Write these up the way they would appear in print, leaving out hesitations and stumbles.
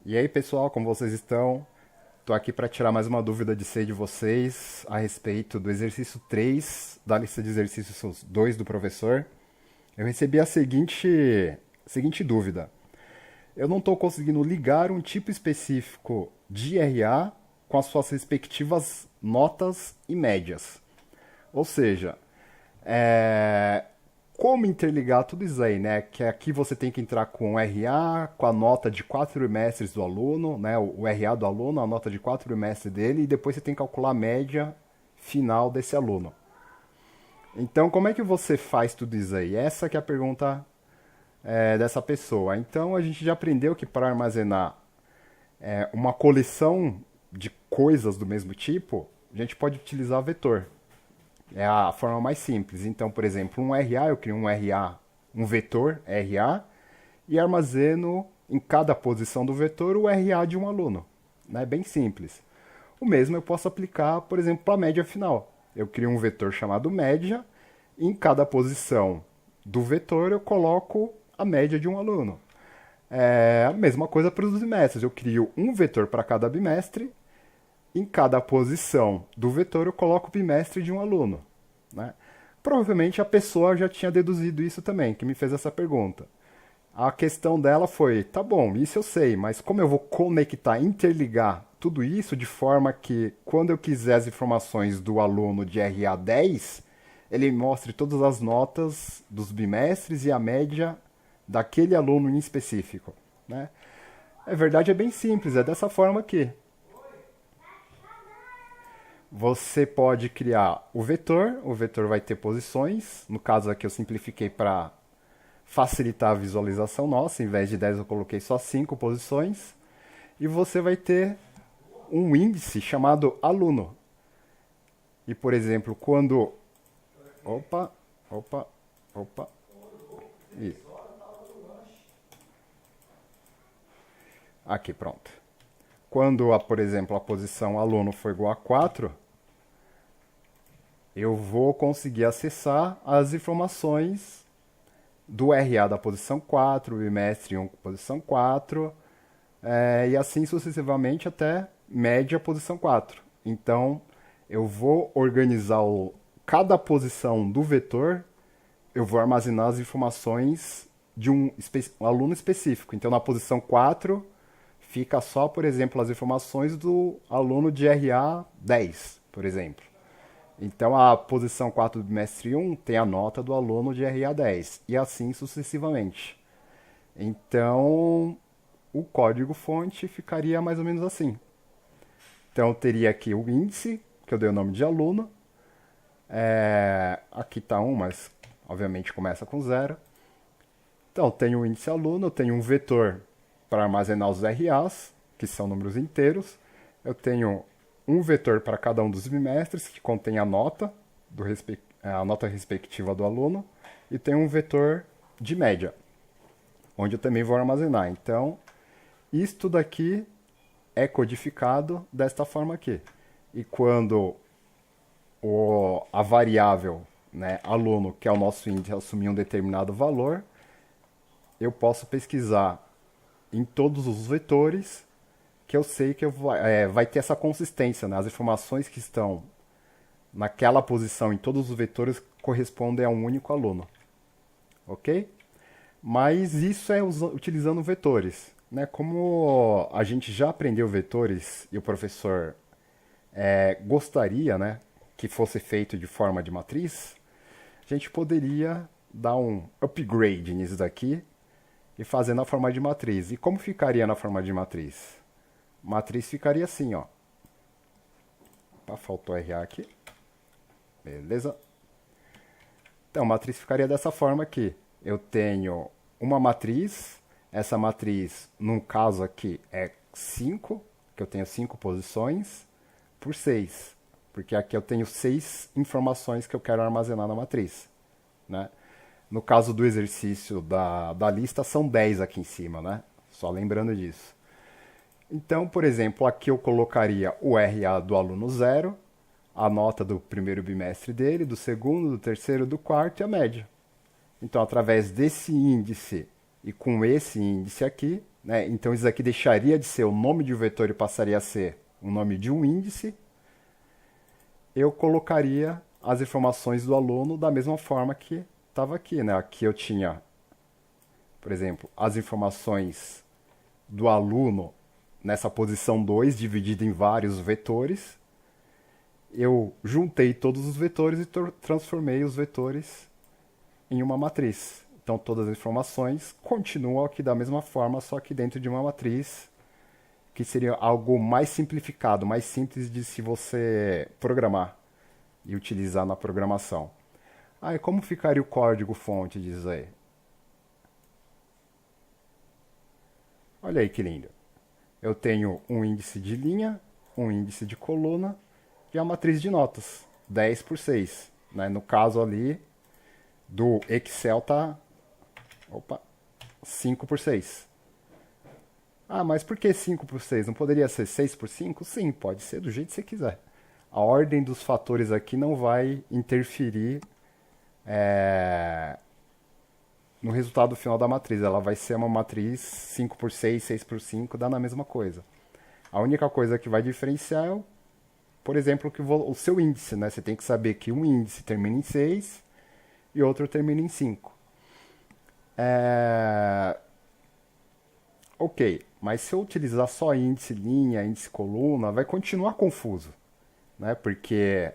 E aí, pessoal, como vocês estão? Tô aqui para tirar mais uma dúvida de vocês a respeito do exercício 3 da lista de exercícios 2 do professor. Eu recebi a seguinte dúvida. Eu não estou conseguindo ligar um tipo específico de RA com as suas respectivas notas e médias. Ou seja, é, como interligar tudo isso aí, né? Que aqui você tem que entrar com o RA, com a nota de 4 trimestres do aluno, né? O RA do aluno, a nota de 4 trimestres dele, e depois você tem que calcular a média final desse aluno. Então, como é que você faz tudo isso aí? Essa que é a pergunta dessa pessoa. Então, a gente já aprendeu que para armazenar uma coleção de coisas do mesmo tipo, a gente pode utilizar vetor. É a forma mais simples. Então, por exemplo, um RA, eu crio um RA, um vetor RA, e armazeno em cada posição do vetor o RA de um aluno. É bem simples. O mesmo eu posso aplicar, por exemplo, para a média final. Eu crio um vetor chamado média, e em cada posição do vetor eu coloco a média de um aluno. É a mesma coisa para os bimestres. Eu crio um vetor para cada bimestre. Em cada posição do vetor eu coloco o bimestre de um aluno. Né? Provavelmente a pessoa já tinha deduzido isso também, que me fez essa pergunta. A questão dela foi, tá bom, isso eu sei, mas como eu vou conectar, interligar tudo isso de forma que quando eu quiser as informações do aluno de RA10, ele mostre todas as notas dos bimestres e a média daquele aluno em específico, né? A verdade é bem simples, é dessa forma que você pode criar o vetor vai ter posições, no caso aqui eu simplifiquei para facilitar a visualização nossa, em vez de 10 eu coloquei só 5 posições, e você vai ter um índice chamado aluno. E por exemplo, quando. Opa, opa, opa. Isso. Aqui, pronto. Quando, por exemplo, a posição aluno for igual a 4, eu vou conseguir acessar as informações do RA da posição 4, bimestre 1 posição 4, e assim sucessivamente até média posição 4. Então, eu vou organizar cada posição do vetor, eu vou armazenar as informações de um aluno específico. Então, na posição 4, fica só, por exemplo, as informações do aluno de RA 10, por exemplo. Então, a posição 4 do bimestre 1 tem a nota do aluno de RA 10, e assim sucessivamente. Então, o código-fonte ficaria mais ou menos assim. Então, eu teria aqui o índice, que eu dei o nome de aluno. Aqui está um, mas obviamente começa com zero. Então, eu tenho o índice aluno, eu tenho um vetor para armazenar os RAs, que são números inteiros. Eu tenho um vetor para cada um dos bimestres, que contém a nota respectiva do aluno, e tem um vetor de média, onde eu também vou armazenar. Então, isto daqui é codificado desta forma aqui. E quando a variável, né, aluno, que é o nosso índice, assumir um determinado valor, eu posso pesquisar em todos os vetores que eu sei que vai ter essa consistência, né? As informações que estão naquela posição em todos os vetores correspondem a um único aluno, ok? Mas isso é utilizando vetores, né? Como a gente já aprendeu vetores e o professor gostaria, né, que fosse feito de forma de matriz, a gente poderia dar um upgrade nisso daqui e fazer na forma de matriz. E como ficaria na forma de matriz? Matriz ficaria assim, ó. Opa, faltou RA aqui. Beleza. Então, matriz ficaria dessa forma aqui. Eu tenho uma matriz. Essa matriz, no caso aqui, é 5, que eu tenho 5 posições, por 6. Porque aqui eu tenho 6 informações que eu quero armazenar na matriz. Né? No caso do exercício da lista, são 10 aqui em cima, né? Só lembrando disso. Então, por exemplo, aqui eu colocaria o RA do aluno 0, a nota do primeiro bimestre dele, do segundo, do terceiro, do quarto e a média. Então, através desse índice e com esse índice aqui, né? Então isso aqui deixaria de ser o nome de um vetor e passaria a ser o nome de um índice. Eu colocaria as informações do aluno da mesma forma que estava aqui, né? Aqui eu tinha, por exemplo, as informações do aluno nessa posição 2, dividida em vários vetores. Eu juntei todos os vetores e transformei os vetores em uma matriz. Então todas as informações continuam aqui da mesma forma, só que dentro de uma matriz, que seria algo mais simplificado, mais simples de se você programar e utilizar na programação. Ah, e como ficaria o código-fonte disso aí? Olha aí que lindo. Eu tenho um índice de linha, um índice de coluna e a matriz de notas, 10 por 6. Né? No caso ali do Excel tá 5 por 6. Ah, mas por que 5 por 6? Não poderia ser 6 por 5? Sim, pode ser do jeito que você quiser. A ordem dos fatores aqui não vai interferir no resultado final da matriz. Ela vai ser uma matriz 5 por 6, 6 por 5, dá na mesma coisa. A única coisa que vai diferenciar é, por exemplo, que o seu índice, né? Você tem que saber que um índice termina em 6 e outro termina em 5. Ok, mas se eu utilizar só índice linha, índice coluna, vai continuar confuso, né? Porque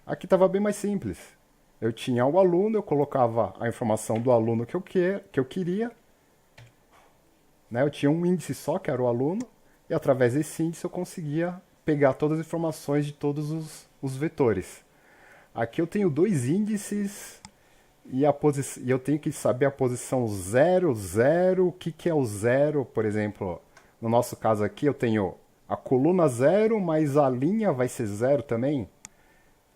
aqui estava bem mais simples. Eu tinha o aluno, eu colocava a informação do aluno que eu queria, né? Eu tinha um índice só, que era o aluno, e através desse índice eu conseguia pegar todas as informações de todos os vetores. Aqui eu tenho dois índices e eu tenho que saber a posição 0, 0, o que é o 0, por exemplo, no nosso caso aqui eu tenho a coluna 0, mas a linha vai ser 0 também.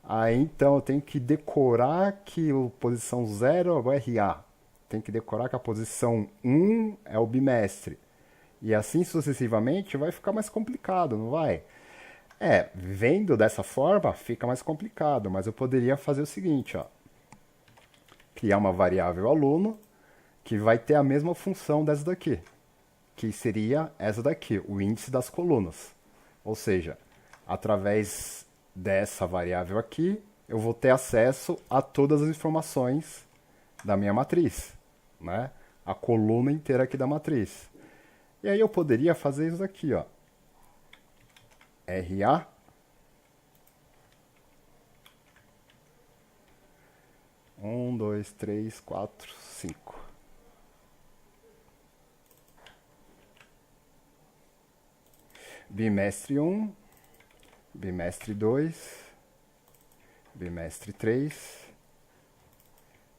Aí então eu tenho que decorar que a posição 0 é o RA. Tem que decorar que a posição 1 é o bimestre. E assim sucessivamente vai ficar mais complicado, não vai? Vendo dessa forma fica mais complicado, mas eu poderia fazer o seguinte, ó. Criar uma variável aluno que vai ter a mesma função dessa daqui, que seria essa daqui, o índice das colunas. Ou seja, através dessa variável aqui, eu vou ter acesso a todas as informações da minha matriz, né? A coluna inteira aqui da matriz. E aí eu poderia fazer isso aqui, ó. RA um, dois, três, quatro, 5. Bimestre 1, bimestre 2, bimestre 3,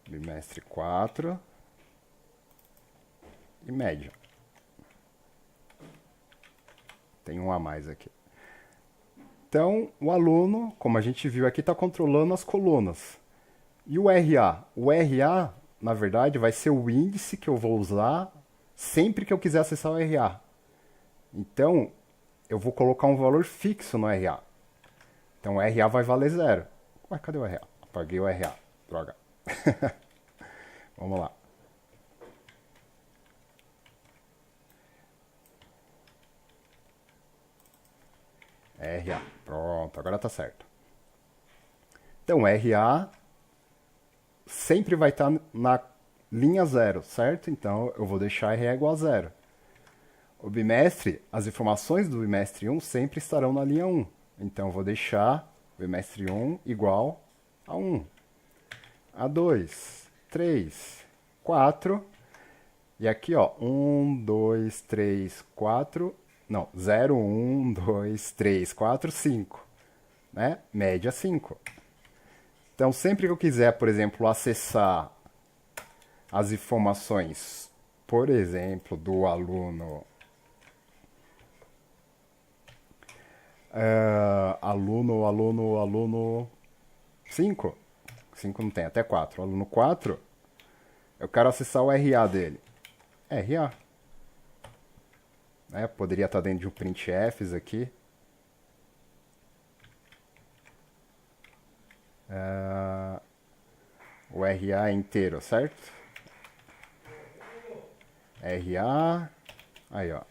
bimestre 4 e média. Tem um a mais aqui. Então, o aluno, como a gente viu aqui, está controlando as colunas. E o RA? O RA, na verdade, vai ser o índice que eu vou usar sempre que eu quiser acessar o RA. Então, eu vou colocar um valor fixo no RA. Então, o RA vai valer 0. Ué, cadê o RA? Apaguei o RA. Droga. Vamos lá. RA. Pronto, agora tá certo. Então, RA sempre vai estar na linha 0, certo? Então, eu vou deixar RA igual a 0. O bimestre, as informações do bimestre 1 sempre estarão na linha 1. Então, eu vou deixar o bimestre 1 igual a 1. A 2, 3, 4. E aqui, ó, 1, 2, 3, 4. Não, 0, 1, 2, 3, 4, 5. Né? Média 5. Então, sempre que eu quiser, por exemplo, acessar as informações, por exemplo, do aluno aluno 5. 5 não tem, até 4. Aluno 4, eu quero acessar o RA dele. RA. Né? Poderia estar dentro de um printfs aqui. O RA é inteiro, certo? RA. Aí, ó.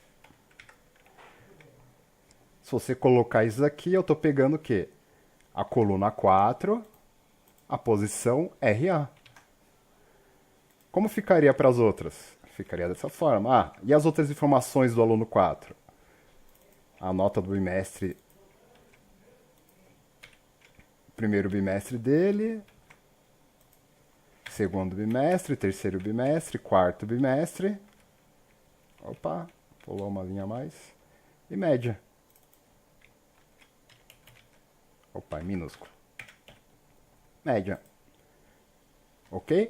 Se você colocar isso aqui, eu estou pegando o quê? A coluna 4, a posição RA. Como ficaria para as outras? Ficaria dessa forma. Ah, e as outras informações do aluno 4? A nota do bimestre, primeiro bimestre dele, segundo bimestre, terceiro bimestre, quarto bimestre. Opa, pulou uma linha a mais. E média. Opa, é minúsculo. Média. Ok?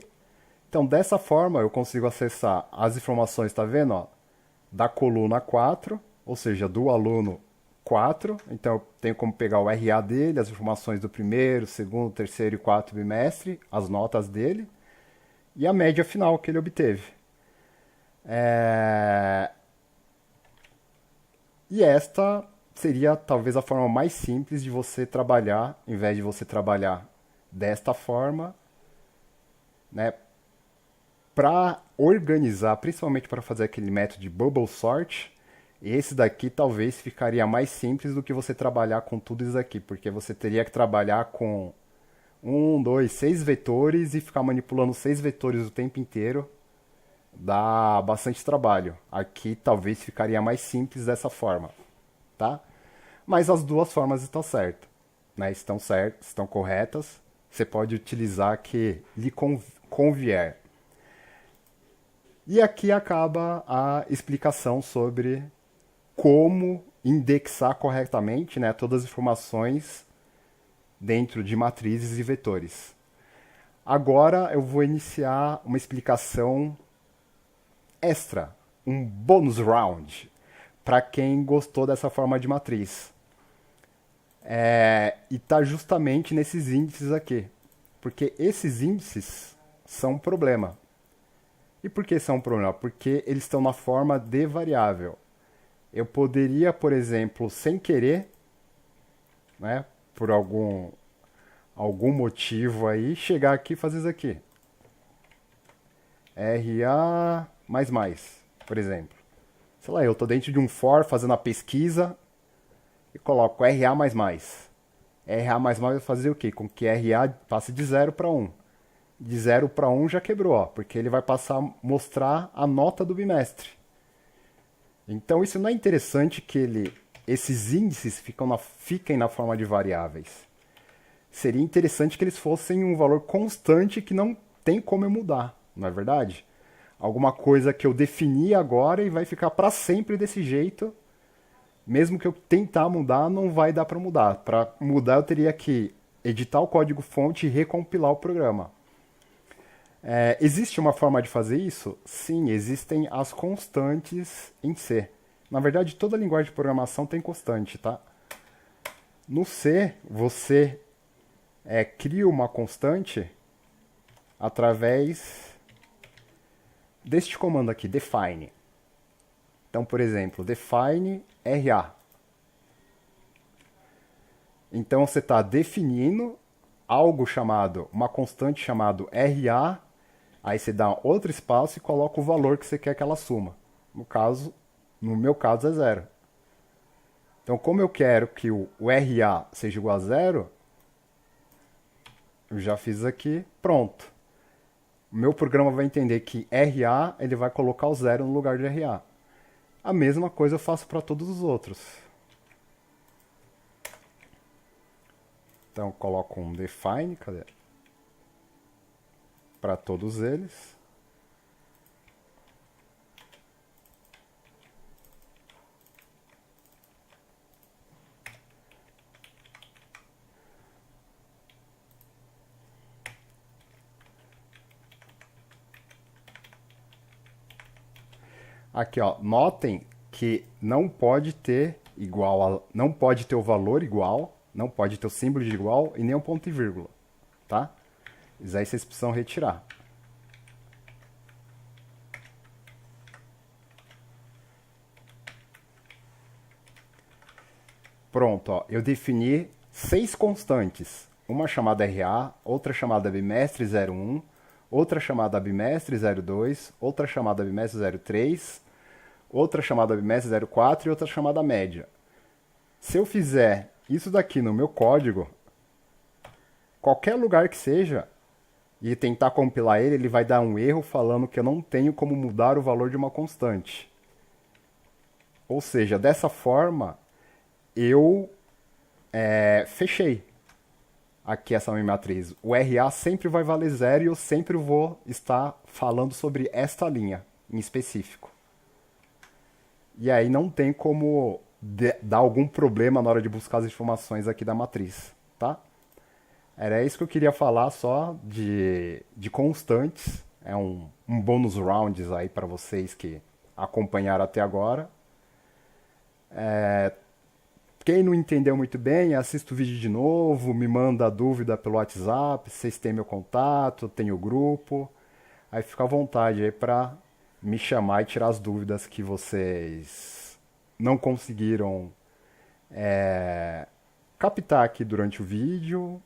Então, dessa forma, eu consigo acessar as informações, tá vendo? Ó, da coluna 4, ou seja, do aluno 4. Então, eu tenho como pegar o RA dele, as informações do primeiro, segundo, terceiro e quarto bimestre, as notas dele, e a média final que ele obteve. E esta seria talvez a forma mais simples de você trabalhar, em vez de você trabalhar desta forma, né, para organizar, principalmente para fazer aquele método de bubble sort. Esse daqui talvez ficaria mais simples do que você trabalhar com tudo isso aqui, porque você teria que trabalhar com 1, 2, 6 vetores e ficar manipulando 6 vetores o tempo inteiro. Dá bastante trabalho. Aqui talvez ficaria mais simples dessa forma, tá? Mas as duas formas estão certas, né? Estão certas, estão corretas. Você pode utilizar a que lhe convier. E aqui acaba a explicação sobre como indexar corretamente, né, todas as informações dentro de matrizes e vetores. Agora eu vou iniciar uma explicação extra, um bônus round, para quem gostou dessa forma de matriz. E está justamente nesses índices aqui, porque esses índices são um problema. E por que são um problema? Porque eles estão na forma de variável. Eu poderia, por exemplo, sem querer, né, por algum motivo aí, chegar aqui e fazer isso aqui. RA mais, por exemplo. Sei lá, eu estou dentro de um for fazendo a pesquisa e coloco RA++. RA++ vai fazer o quê? Com que RA passe de 0 para 1. De 0 para 1 já quebrou, ó, porque ele vai passar a mostrar a nota do bimestre. Então isso não é interessante que esses índices fiquem na forma de variáveis. Seria interessante que eles fossem um valor constante que não tem como eu mudar, não é verdade? Alguma coisa que eu defini agora e vai ficar para sempre desse jeito. Mesmo que eu tentar mudar, não vai dar para mudar. Para mudar eu teria que editar o código-fonte e recompilar o programa. Existe uma forma de fazer isso? Sim, existem as constantes em C. Na verdade, toda linguagem de programação tem constante, tá? No C, você cria uma constante através deste comando aqui, define. Então, por exemplo, define RA. Então, você está definindo algo chamado, uma constante chamado RA. Aí você dá outro espaço e coloca o valor que você quer que ela suma. No meu caso é 0. Então, como eu quero que o RA seja igual a 0, eu já fiz aqui, pronto. O meu programa vai entender que RA, ele vai colocar o 0 no lugar de RA. A mesma coisa eu faço para todos os outros. Então, eu coloco um define, cadê? Para todos eles. Aqui, ó, notem que não pode ter não pode ter o valor igual, não pode ter o símbolo de igual e nem um ponto e vírgula, tá? Isso aí vocês precisam retirar. Pronto, ó, eu defini 6 constantes. Uma chamada RA, outra chamada bimestre 01, outra chamada bimestre 02, outra chamada bimestre 03, outra chamada BMS04 e outra chamada média. Se eu fizer isso daqui no meu código, qualquer lugar que seja, e tentar compilar ele, ele vai dar um erro falando que eu não tenho como mudar o valor de uma constante. Ou seja, dessa forma, eu fechei aqui essa minha matriz. O RA sempre vai valer zero e eu sempre vou estar falando sobre esta linha em específico. E aí não tem como dar algum problema na hora de buscar as informações aqui da matriz, tá? Era isso que eu queria falar só de constantes. É um bônus rounds aí para vocês que acompanharam até agora. Quem não entendeu muito bem, assista o vídeo de novo, me manda dúvida pelo WhatsApp, vocês têm meu contato, tem o grupo. Aí fica à vontade aí para me chamar e tirar as dúvidas que vocês não conseguiram captar aqui durante o vídeo.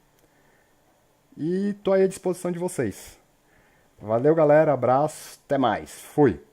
E tô aí à disposição de vocês. Valeu, galera, abraço, até mais, fui!